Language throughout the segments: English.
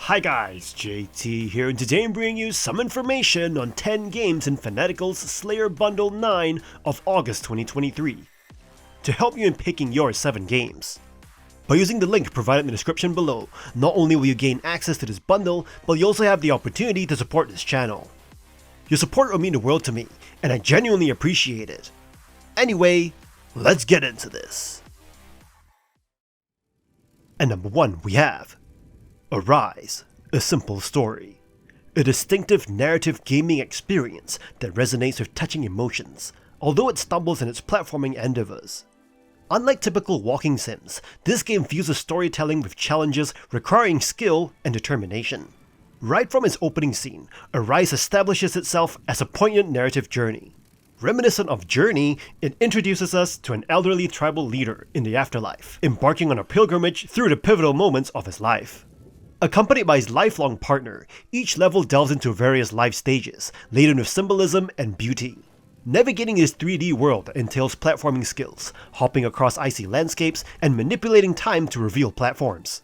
Hi guys, JT here, and today I'm bringing you some information on 10 games in Fanatical's Slayer Bundle 9 of August 2023, to help you in picking your 7 games. By using the link provided in the description below, not only will you gain access to this bundle, but you also have the opportunity to support this channel. Your support will mean the world to me, and I genuinely appreciate it. Anyway, let's get into this. And number 1 we have Arise, a simple story. A distinctive narrative gaming experience that resonates with touching emotions, although it stumbles in its platforming endeavors. Unlike typical walking sims, this game fuses storytelling with challenges requiring skill and determination. Right from its opening scene, Arise establishes itself as a poignant narrative journey. Reminiscent of Journey, it introduces us to an elderly tribal leader in the afterlife, embarking on a pilgrimage through the pivotal moments of his life. Accompanied by his lifelong partner, each level delves into various life stages, laden with symbolism and beauty. Navigating this 3D world entails platforming skills, hopping across icy landscapes, and manipulating time to reveal platforms.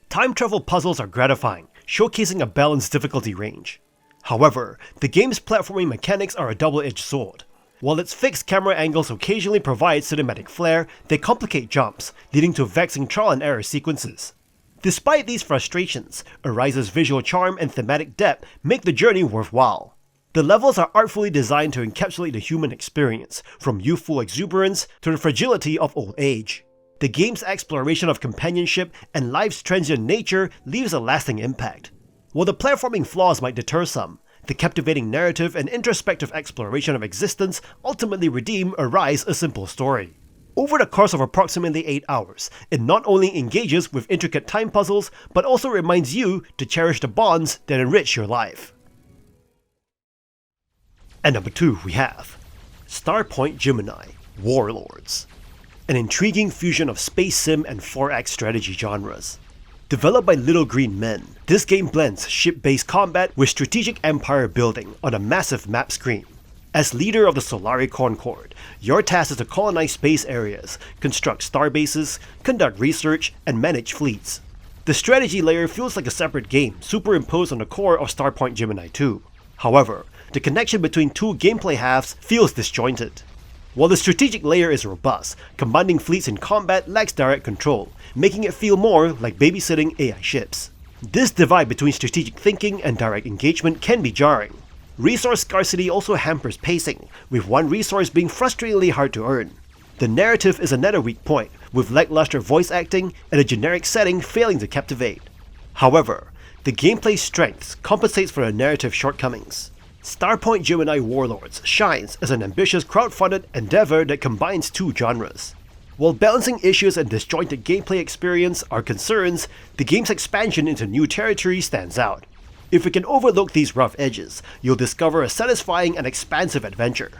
Time travel puzzles are gratifying, showcasing a balanced difficulty range. However, the game's platforming mechanics are a double-edged sword. While its fixed camera angles occasionally provide cinematic flair, they complicate jumps, leading to vexing trial and error sequences. Despite these frustrations, Arise's visual charm and thematic depth make the journey worthwhile. The levels are artfully designed to encapsulate the human experience, from youthful exuberance to the fragility of old age. The game's exploration of companionship and life's transient nature leaves a lasting impact. While the platforming flaws might deter some, the captivating narrative and introspective exploration of existence ultimately redeem Arise, a simple story. Over the course of approximately 8 hours, it not only engages with intricate time puzzles, but also reminds you to cherish the bonds that enrich your life. And number 2 we have Starpoint Gemini, Warlords. An intriguing fusion of space sim and 4X strategy genres. Developed by Little Green Men, this game blends ship-based combat with strategic empire building on a massive map screen. As leader of the Solari Concord, your task is to colonize space areas, construct starbases, conduct research, and manage fleets. The strategy layer feels like a separate game superimposed on the core of Starpoint Gemini 2. However, the connection between two gameplay halves feels disjointed. While the strategic layer is robust, commanding fleets in combat lacks direct control, making it feel more like babysitting AI ships. This divide between strategic thinking and direct engagement can be jarring. Resource scarcity also hampers pacing, with one resource being frustratingly hard to earn. The narrative is another weak point, with lackluster voice acting and a generic setting failing to captivate. However, the gameplay's strengths compensates for the narrative shortcomings. Starpoint Gemini Warlords shines as an ambitious crowdfunded endeavor that combines two genres. While balancing issues and disjointed gameplay experience are concerns, the game's expansion into new territory stands out. If we can overlook these rough edges, you'll discover a satisfying and expansive adventure.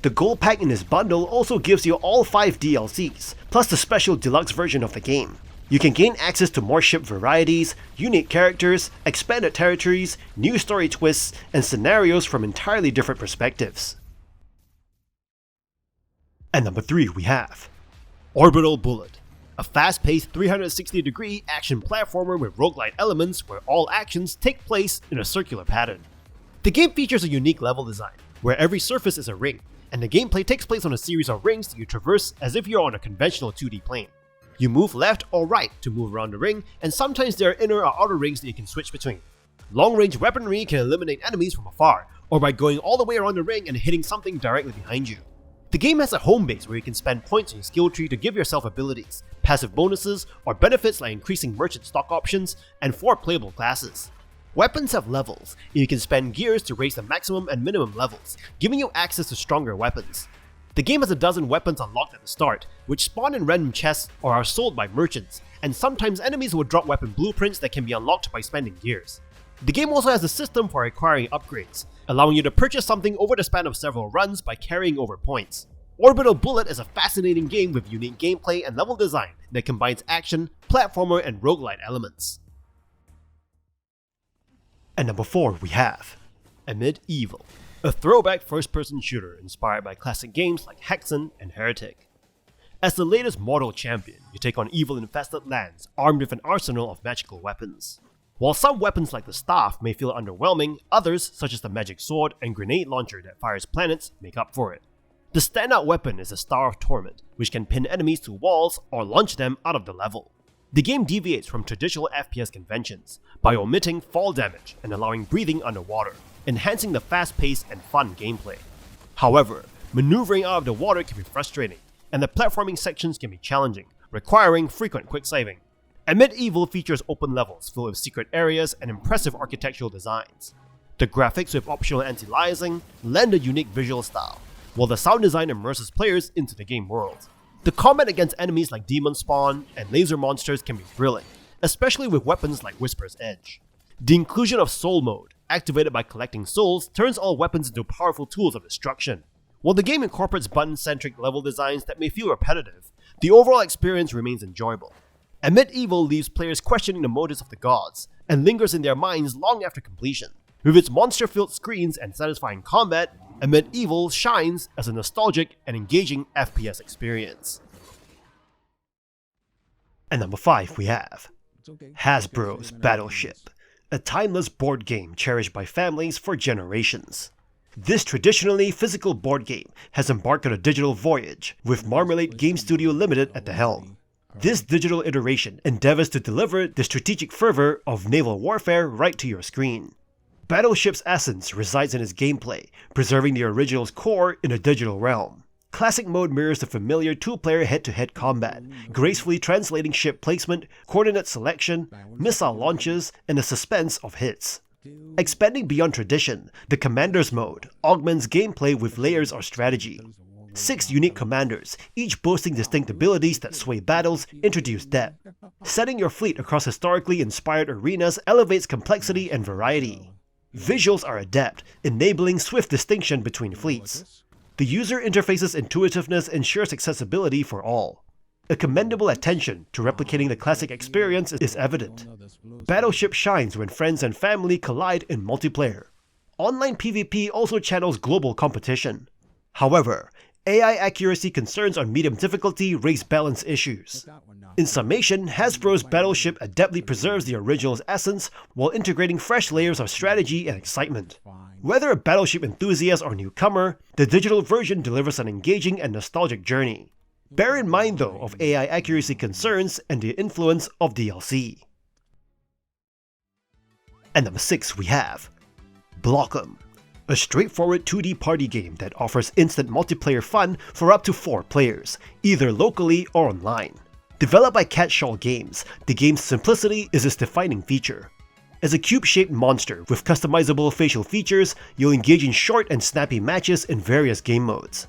The gold pack in this bundle also gives you all 5 DLCs, plus the special deluxe version of the game. You can gain access to more ship varieties, unique characters, expanded territories, new story twists, and scenarios from entirely different perspectives. And number 3 we have Orbital Bullet. A fast-paced 360-degree action platformer with roguelite elements where all actions take place in a circular pattern. The game features a unique level design, where every surface is a ring, and the gameplay takes place on a series of rings that you traverse as if you're on a conventional 2D plane. You move left or right to move around the ring, and sometimes there are inner or outer rings that you can switch between. Long-range weaponry can eliminate enemies from afar, or by going all the way around the ring and hitting something directly behind you. The game has a home base where you can spend points in your skill tree to give yourself abilities, passive bonuses, or benefits like increasing merchant stock options, and 4 playable classes. Weapons have levels, and you can spend gears to raise the maximum and minimum levels, giving you access to stronger weapons. The game has a dozen weapons unlocked at the start, which spawn in random chests or are sold by merchants, and sometimes enemies will drop weapon blueprints that can be unlocked by spending gears. The game also has a system for acquiring upgrades, allowing you to purchase something over the span of several runs by carrying over points. Orbital Bullet is a fascinating game with unique gameplay and level design that combines action, platformer, and roguelite elements. And number 4 we have Amid Evil, a throwback first-person shooter inspired by classic games like Hexen and Heretic. As the latest mortal champion, you take on evil-infested lands armed with an arsenal of magical weapons. While some weapons like the staff may feel underwhelming, others, such as the magic sword and grenade launcher that fires planets, make up for it. The standout weapon is the Star of Torment, which can pin enemies to walls or launch them out of the level. The game deviates from traditional FPS conventions by omitting fall damage and allowing breathing underwater, enhancing the fast-paced and fun gameplay. However, maneuvering out of the water can be frustrating, and the platforming sections can be challenging, requiring frequent quick saving. Amid Evil features open levels filled with secret areas and impressive architectural designs. The graphics with optional anti-aliasing lend a unique visual style, while the sound design immerses players into the game world. The combat against enemies like Demon Spawn and laser monsters can be thrilling, especially with weapons like Whisper's Edge. The inclusion of Soul Mode, activated by collecting souls, turns all weapons into powerful tools of destruction. While the game incorporates button-centric level designs that may feel repetitive, the overall experience remains enjoyable. Amid Evil leaves players questioning the motives of the gods, and lingers in their minds long after completion. With its monster-filled screens and satisfying combat, Amid Evil shines as a nostalgic and engaging FPS experience. And number 5 we have Hasbro's Battleship, a timeless board game cherished by families for generations. This traditionally physical board game has embarked on a digital voyage, with Marmalade Game Studio Limited at the helm. This digital iteration endeavors to deliver the strategic fervor of naval warfare right to your screen. Battleship's essence resides in its gameplay, preserving the original's core in a digital realm. Classic mode mirrors the familiar two-player head-to-head combat, gracefully translating ship placement, coordinate selection, missile launches, and the suspense of hits. Expanding beyond tradition, the Commander's mode augments gameplay with layers of strategy. 6 unique commanders, each boasting distinct abilities that sway battles, introduce depth. Setting your fleet across historically inspired arenas elevates complexity and variety. Visuals are adept, enabling swift distinction between fleets. The user interface's intuitiveness ensures accessibility for all. A commendable attention to replicating the classic experience is evident. Battleship shines when friends and family collide in multiplayer. Online PvP also channels global competition. However, AI accuracy concerns on medium difficulty raise balance issues. In summation, Hasbro's Battleship adeptly preserves the original's essence while integrating fresh layers of strategy and excitement. Whether a Battleship enthusiast or newcomer, the digital version delivers an engaging and nostalgic journey. Bear in mind though of AI accuracy concerns and the influence of DLC. And number 6 we have Blockum, a straightforward 2D party game that offers instant multiplayer fun for up to 4 players, either locally or online. Developed by Catch-All Games, the game's simplicity is its defining feature. As a cube-shaped monster with customizable facial features, you'll engage in short and snappy matches in various game modes.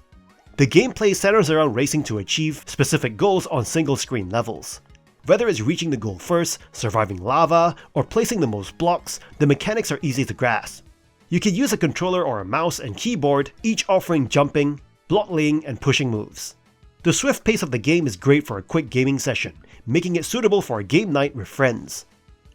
The gameplay centers around racing to achieve specific goals on single-screen levels. Whether it's reaching the goal first, surviving lava, or placing the most blocks, the mechanics are easy to grasp. You can use a controller or a mouse and keyboard, each offering jumping, block laying, and pushing moves. The swift pace of the game is great for a quick gaming session, making it suitable for a game night with friends.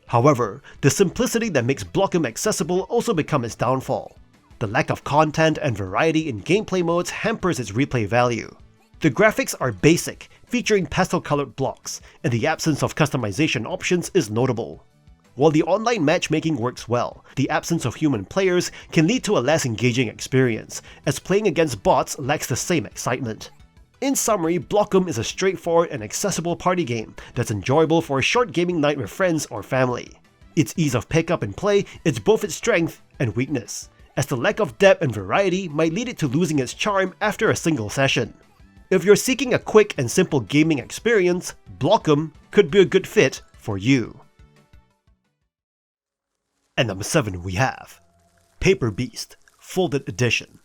However, the simplicity that makes Blockum accessible also becomes its downfall. The lack of content and variety in gameplay modes hampers its replay value. The graphics are basic, featuring pastel-colored blocks, and the absence of customization options is notable. While the online matchmaking works well, the absence of human players can lead to a less engaging experience, as playing against bots lacks the same excitement. In summary, Blockum is a straightforward and accessible party game that's enjoyable for a short gaming night with friends or family. Its ease of pickup and play is both its strength and weakness, as the lack of depth and variety might lead it to losing its charm after a single session. If you're seeking a quick and simple gaming experience, Blockum could be a good fit for you. And number 7 we have Paper Beast Folded Edition,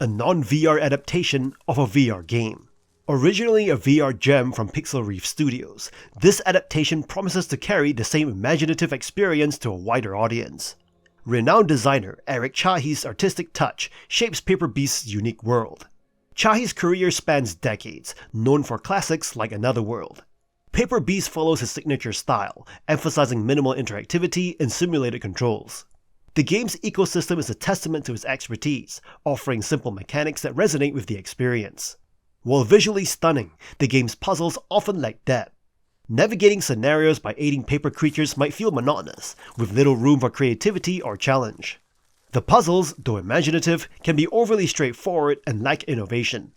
a non-VR adaptation of a VR game. Originally a VR gem from Pixel Reef Studios, this adaptation promises to carry the same imaginative experience to a wider audience. Renowned designer Eric Chahi's artistic touch shapes Paper Beast's unique world. Chahi's career spans decades, known for classics like Another World. Paper Beast follows his signature style, emphasizing minimal interactivity and simulated controls. The game's ecosystem is a testament to his expertise, offering simple mechanics that resonate with the experience. While visually stunning, the game's puzzles often lack depth. Navigating scenarios by aiding paper creatures might feel monotonous, with little room for creativity or challenge. The puzzles, though imaginative, can be overly straightforward and lack innovation.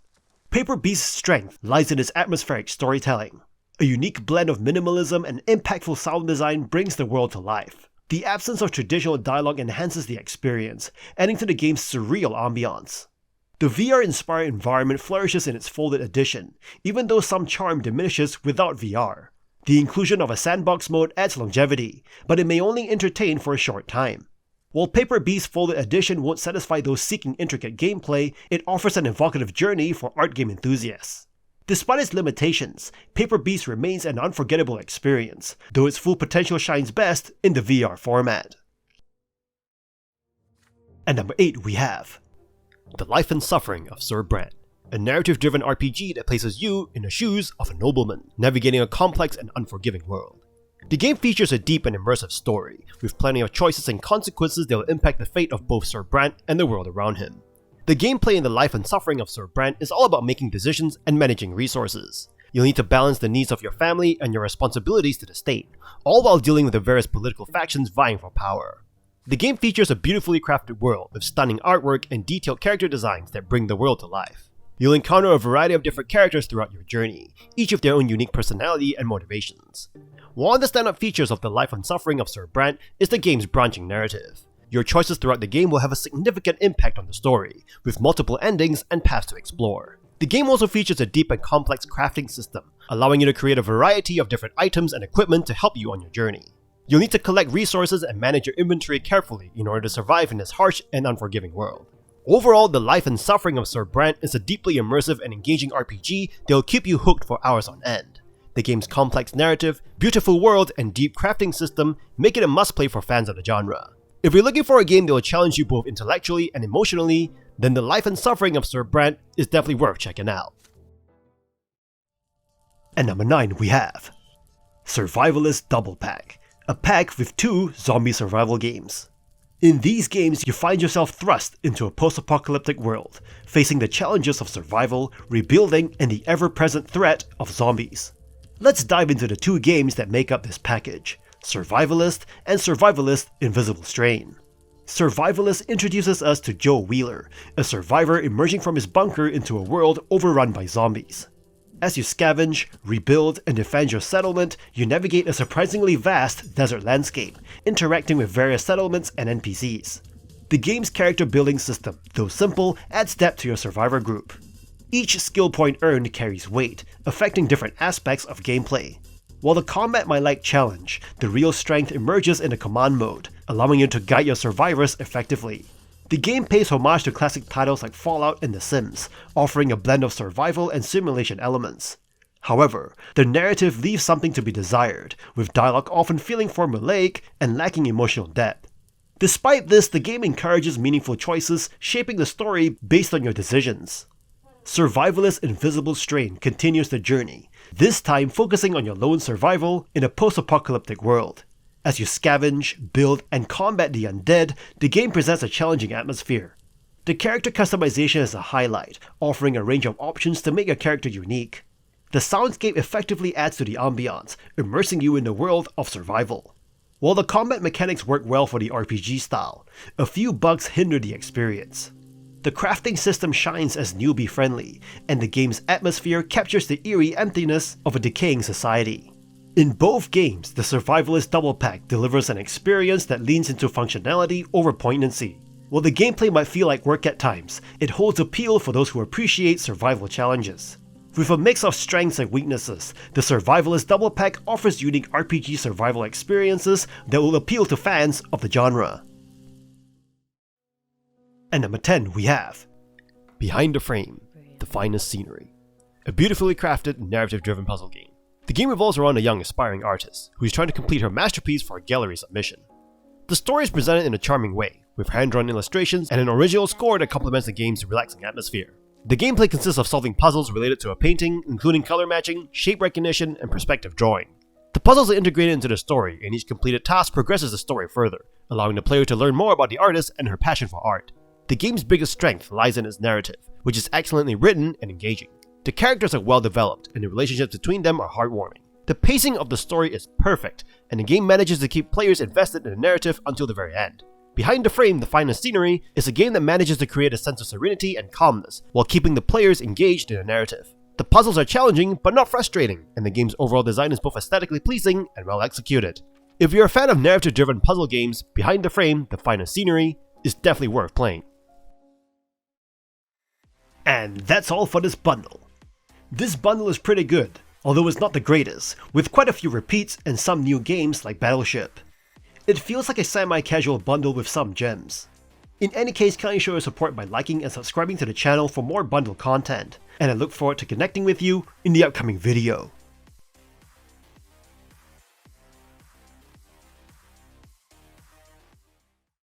Paper Beast's strength lies in its atmospheric storytelling. A unique blend of minimalism and impactful sound design brings the world to life. The absence of traditional dialogue enhances the experience, adding to the game's surreal ambiance. The VR-inspired environment flourishes in its folded edition, even though some charm diminishes without VR. The inclusion of a sandbox mode adds longevity, but it may only entertain for a short time. While Paper Beast's folded edition won't satisfy those seeking intricate gameplay, it offers an evocative journey for art game enthusiasts. Despite its limitations, Paper Beast remains an unforgettable experience, though its full potential shines best in the VR format. At number 8 we have The Life and Suffering of Sir Brante, a narrative-driven RPG that places you in the shoes of a nobleman, navigating a complex and unforgiving world. The game features a deep and immersive story, with plenty of choices and consequences that will impact the fate of both Sir Brante and the world around him. The gameplay in The Life and Suffering of Sir Brante is all about making decisions and managing resources. You'll need to balance the needs of your family and your responsibilities to the state, all while dealing with the various political factions vying for power. The game features a beautifully crafted world with stunning artwork and detailed character designs that bring the world to life. You'll encounter a variety of different characters throughout your journey, each with their own unique personality and motivations. One of the standout features of The Life and Suffering of Sir Brante is the game's branching narrative. Your choices throughout the game will have a significant impact on the story, with multiple endings and paths to explore. The game also features a deep and complex crafting system, allowing you to create a variety of different items and equipment to help you on your journey. You'll need to collect resources and manage your inventory carefully in order to survive in this harsh and unforgiving world. Overall, The Life and Suffering of Sir Brante is a deeply immersive and engaging RPG that will keep you hooked for hours on end. The game's complex narrative, beautiful world, and deep crafting system make it a must-play for fans of the genre. If you're looking for a game that will challenge you both intellectually and emotionally, then The Life and Suffering of Sir Brante is definitely worth checking out. At number 9 we have Survivalist Double Pack, a pack with 2 zombie survival games. In these games, you find yourself thrust into a post-apocalyptic world, facing the challenges of survival, rebuilding, and the ever-present threat of zombies. Let's dive into the 2 games that make up this package, Survivalist and Survivalist Invisible Strain. Survivalist introduces us to Joe Wheeler, a survivor emerging from his bunker into a world overrun by zombies. As you scavenge, rebuild, and defend your settlement, you navigate a surprisingly vast desert landscape, interacting with various settlements and NPCs. The game's character building system, though simple, adds depth to your survivor group. Each skill point earned carries weight, affecting different aspects of gameplay. While the combat might lack challenge, the real strength emerges in the command mode, allowing you to guide your survivors effectively. The game pays homage to classic titles like Fallout and The Sims, offering a blend of survival and simulation elements. However, the narrative leaves something to be desired, with dialogue often feeling formulaic and lacking emotional depth. Despite this, the game encourages meaningful choices, shaping the story based on your decisions. Survivalist Invisible Strain continues the journey, this time focusing on your lone survival in a post-apocalyptic world. As you scavenge, build, and combat the undead, the game presents a challenging atmosphere. The character customization is a highlight, offering a range of options to make your character unique. The soundscape effectively adds to the ambiance, immersing you in the world of survival. While the combat mechanics work well for the RPG style, a few bugs hinder the experience. The crafting system shines as newbie-friendly, and the game's atmosphere captures the eerie emptiness of a decaying society. In both games, the Survivalist Double Pack delivers an experience that leans into functionality over poignancy. While the gameplay might feel like work at times, it holds appeal for those who appreciate survival challenges. With a mix of strengths and weaknesses, the Survivalist Double Pack offers unique RPG survival experiences that will appeal to fans of the genre. At number 10 we have Behind the Frame, The Finest Scenery, a beautifully crafted, narrative-driven puzzle game. The game revolves around a young aspiring artist, who is trying to complete her masterpiece for a gallery submission. The story is presented in a charming way, with hand-drawn illustrations and an original score that complements the game's relaxing atmosphere. The gameplay consists of solving puzzles related to a painting, including color matching, shape recognition, and perspective drawing. The puzzles are integrated into the story, and each completed task progresses the story further, allowing the player to learn more about the artist and her passion for art. The game's biggest strength lies in its narrative, which is excellently written and engaging. The characters are well developed, and the relationships between them are heartwarming. The pacing of the story is perfect, and the game manages to keep players invested in the narrative until the very end. Behind the Frame, The Finest Scenery is a game that manages to create a sense of serenity and calmness, while keeping the players engaged in the narrative. The puzzles are challenging, but not frustrating, and the game's overall design is both aesthetically pleasing and well executed. If you're a fan of narrative-driven puzzle games, Behind the Frame, The Finest Scenery is definitely worth playing. And that's all for this bundle. This bundle is pretty good, although it's not the greatest, with quite a few repeats and some new games like Battleship. It feels like a semi-casual bundle with some gems. In any case, kindly show your support by liking and subscribing to the channel for more bundle content, and I look forward to connecting with you in the upcoming video.